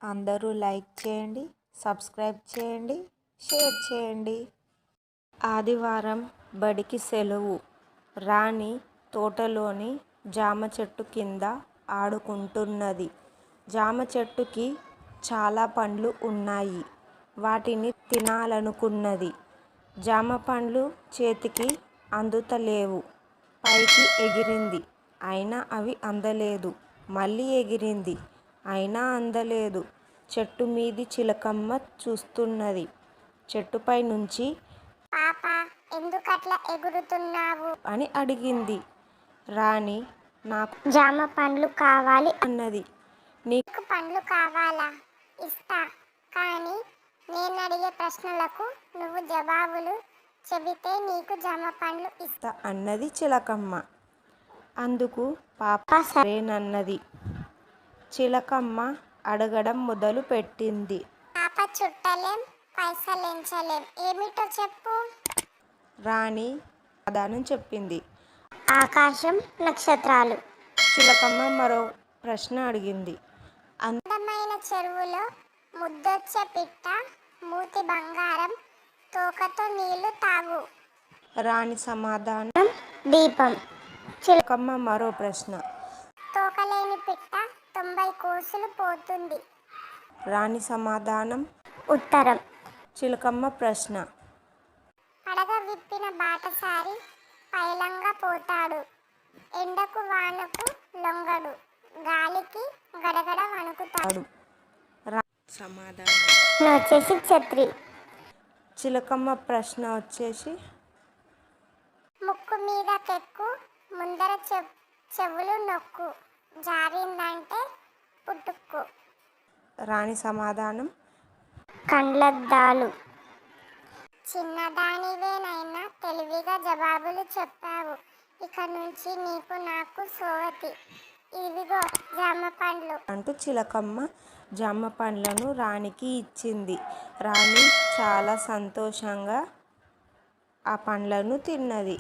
అందరూ లైక్ చేయండి, సబ్స్క్రైబ్ చేయండి, షేర్ చేయండి. ఆదివారం బడికి సెలవు. రాణి తోటలోని జామ చెట్టు కింద ఆడుకుంటున్నది. జామ చెట్టుకి చాలా పండ్లు ఉన్నాయి. వాటిని తినాలనుకున్నది. జామ పండ్లు చేతికి అందుతలేవు. పైకి ఎగిరింది. అయినా అవి అందలేదు. మళ్ళీ ఎగిరింది. అయినా అందలేదు. చెట్టు మీది చిలకమ్మ చూస్తున్నది. చెట్టుపై నుంచి పాపా, ఎందుకట్లా ఎగురుతున్నావు అని అడిగింది. రాణి నాకు జామ పండ్లు కావాలి అన్నది. నీకు నీకు పండ్లు కావాలా? ఇస్తా, కానీ నేను అడిగే ప్రశ్నలకు నువ్వు జవాబులు చెబితే నీకు జామ పండ్లు ఇస్తా. అన్నది చిలకమ్మ. అందుకు పాప సరేనన్నది. చిలకమ్మ అడగడం మొదలు పెట్టింది. పాప చుట్టలేం, పైసలెంచలేం, ఏమిటో చెప్పు. రాణి సమాధానం చెప్పింది. ఆకాశం, నక్షత్రాలు. చిలకమ్మ మరో ప్రశ్న అడిగింది. అందమైన చెరువులో ముద్దొచ్చే పిట్ట, మూతి బంగారం, తోకతో నీళ్లు తాగు. రాణి సమాధానం. దీపం. చిలకమ్మ మరో ప్రశ్న. తోకలేని పిట్ట 90 కోసులు పోతుంది. రాణి సమాధానం. ఉత్తరం. చిలకమ్మ ప్రశ్న. పడగ విప్పిన బాటసారి పైలంగా పోతాడు. ఎండకు వానకు లొంగడు, గాలికి గడగడ వణుకుతాడు. సమాధానం వచ్చేసి ఛత్రి. చిలకమ్మ ప్రశ్న వచ్చేసి ముక్కు మీద కెక్కు, ముందర చెవులు నొక్కు, జారిందంటే పుట్టుక్కు. రాణి సమాధానం. కండ్లద్దాలు. చిన్నదానివేనైనా తెలివిగా జవాబులు చెప్పావు. ఇక నుంచి నీకు నాకు సోవతి. ఇదిగో జామ పండ్లు అంటూ చిలకమ్మ జామ పండ్లను రాణికి ఇచ్చింది. రాణి చాలా సంతోషంగా ఆ పండ్లను తిన్నది.